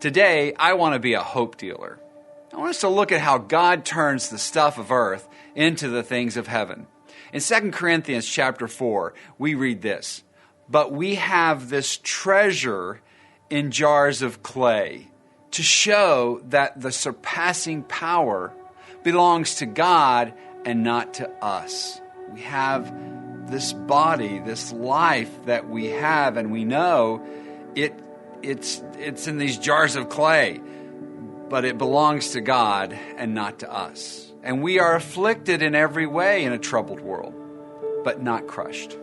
Today, I want to be a hope dealer. I want us to look at how God turns the stuff of earth into the things of heaven. In 2 Corinthians chapter 4, we read this, "But we have this treasure in jars of clay to show that the surpassing power belongs to God and not to us." We have this body, this life that we have, and we know it's in these jars of clay, but it belongs to God and not to us. And we are afflicted in every way in a troubled world, but not crushed.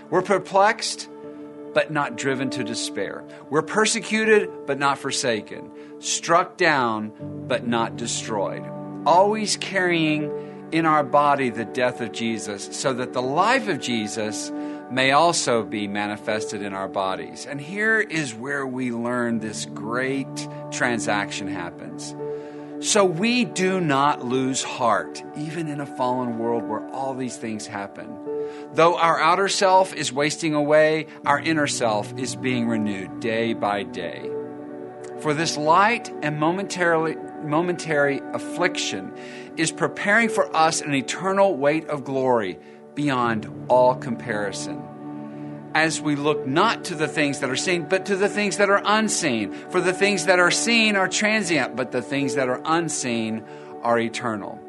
We're perplexed, but not driven to despair. We're persecuted, but not forsaken. Struck down, but not destroyed. Always carrying in our body the death of Jesus, so that the life of Jesus may also be manifested in our bodies. And here is where we learn this great transaction happens. So we do not lose heart, even in a fallen world where all these things happen. Though our outer self is wasting away, our inner self is being renewed day by day. For this light and momentary affliction is preparing for us an eternal weight of glory beyond all comparison. As we look not to the things that are seen, but to the things that are unseen. For the things that are seen are transient, but the things that are unseen are eternal.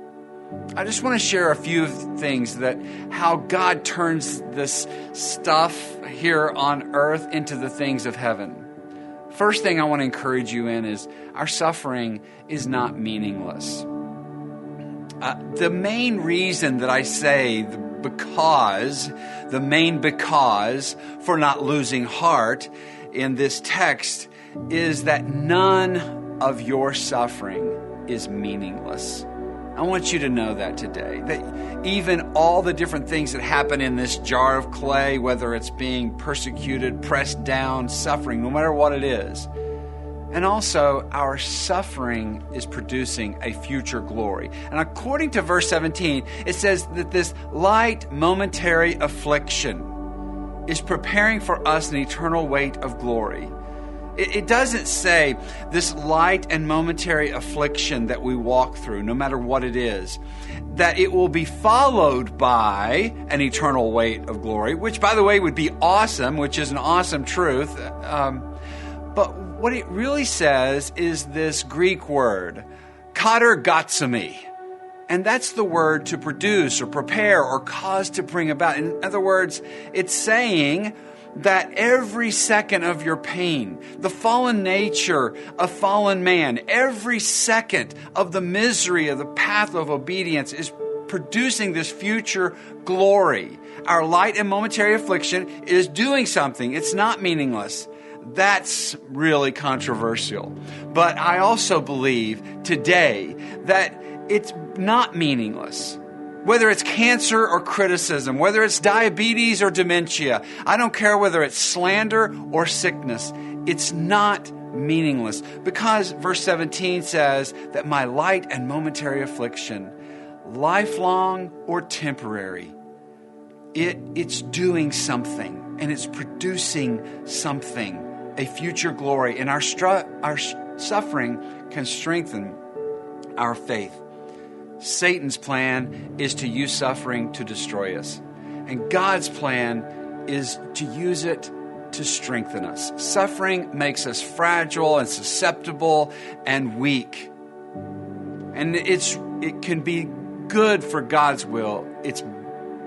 I just want to share a few things that how God turns this stuff here on earth into the things of heaven. First thing I want to encourage you in is our suffering is not meaningless. The main reason that I say the main because for not losing heart in this text is that none of your suffering is meaningless. I want you to know that today, that even all the different things that happen in this jar of clay, whether it's being persecuted, pressed down, suffering, no matter what it is, and also our suffering is producing a future glory. And according to verse 17, it says that this light momentary affliction is preparing for us an eternal weight of glory. It doesn't say this light and momentary affliction that we walk through, no matter what it is, that it will be followed by an eternal weight of glory, which, by the way, would be awesome, which is an awesome truth. But what it really says is this Greek word, katergatsami. And that's the word to produce or prepare or cause to bring about. In other words, it's saying that every second of your pain, the fallen nature of fallen man, every second of the misery of the path of obedience is producing this future glory. Our light and momentary affliction is doing something. It's not meaningless. That's really controversial. But I also believe today that it's not meaningless. Whether it's cancer or criticism, whether it's diabetes or dementia, I don't care whether it's slander or sickness, it's not meaningless. Because verse 17 says that my light and momentary affliction, lifelong or temporary, it's doing something and it's producing something, a future glory. And our suffering can strengthen our faith. Satan's plan is to use suffering to destroy us. And God's plan is to use it to strengthen us. Suffering makes us fragile and susceptible and weak. And it can be good for God's will. It's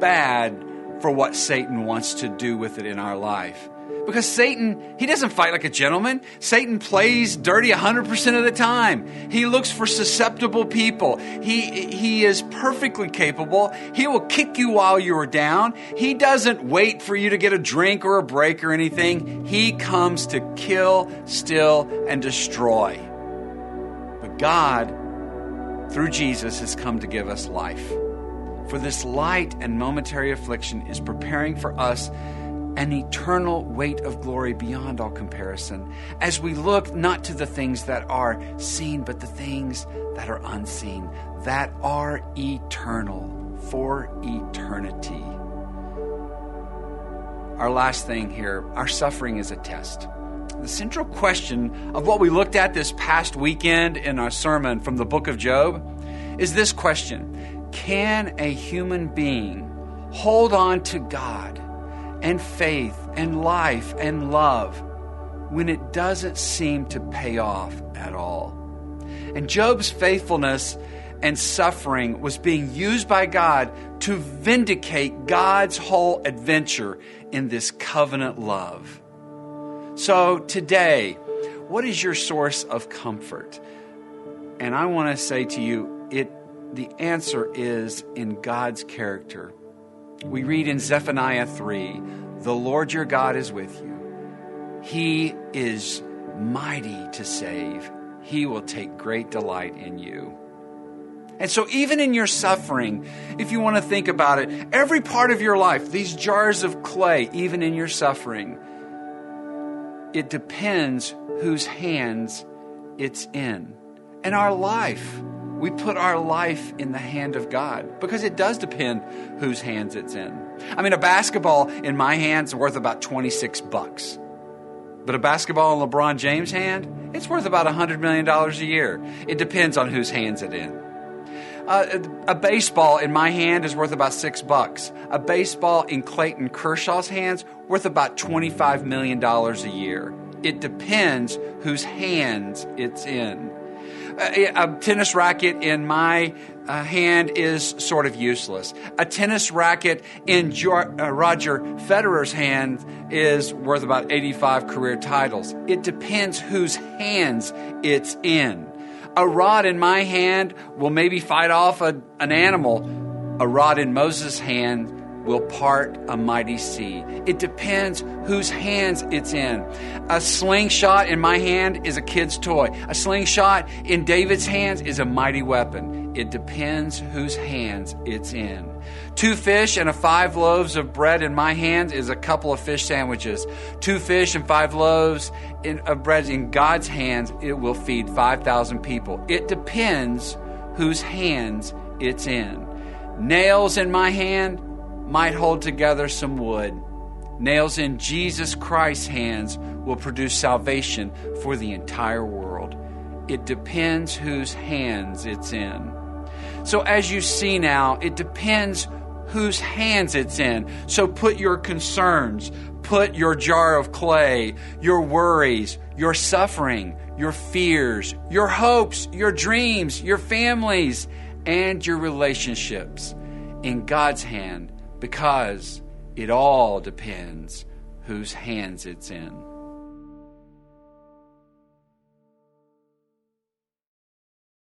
bad for what Satan wants to do with it in our life. Because Satan, he doesn't fight like a gentleman. Satan plays dirty 100% of the time. He looks for susceptible people. He is perfectly capable. He will kick you while you are down. He doesn't wait for you to get a drink or a break or anything. He comes to kill, steal, and destroy. But God, through Jesus, has come to give us life. For this light and momentary affliction is preparing for us an eternal weight of glory beyond all comparison, as we look not to the things that are seen, but the things that are unseen, that are eternal for eternity. Our last thing here, our suffering is a test. the central question of what we looked at this past weekend in our sermon from the book of Job is this question: can a human being hold on to God and faith and life and love when it doesn't seem to pay off at all? And Job's faithfulness and suffering was being used by God to vindicate God's whole adventure in this covenant love. So today, what is your source of comfort? And I want to say to you, the answer is in God's character. We read in Zephaniah 3, "The Lord your God is with you. He is mighty to save. He will take great delight in you." And so even in your suffering, if you want to think about it, every part of your life, these jars of clay, even in your suffering, it depends whose hands it's in. And our life, we put our life in the hand of God because it does depend whose hands it's in. I mean, a basketball in my hand is worth about $26. But a basketball in LeBron James' hand, it's worth about $100 million a year. It depends on whose hands it's in. A baseball in my hand is worth about $6. A baseball in Clayton Kershaw's hands worth about $25 million a year. It depends whose hands it's in. A tennis racket in my hand is sort of useless. A tennis racket in Roger Federer's hand is worth about 85 career titles. It depends whose hands it's in. A rod in my hand will maybe fight off an animal. A rod in Moses' hand will part a mighty sea. It depends whose hands it's in. A slingshot in my hand is a kid's toy. A slingshot in David's hands is a mighty weapon. It depends whose hands it's in. 2 fish and 5 loaves of bread in my hands is a couple of fish sandwiches. 2 fish and 5 loaves of bread in God's hands, it will feed 5,000 people. It depends whose hands it's in. Nails in my hand might hold together some wood. Nails in Jesus Christ's hands will produce salvation for the entire world. It depends whose hands it's in. So as you see now, it depends whose hands it's in. So put your concerns, put your jar of clay, your worries, your suffering, your fears, your hopes, your dreams, your families, and your relationships in God's hand, because it all depends whose hands it's in.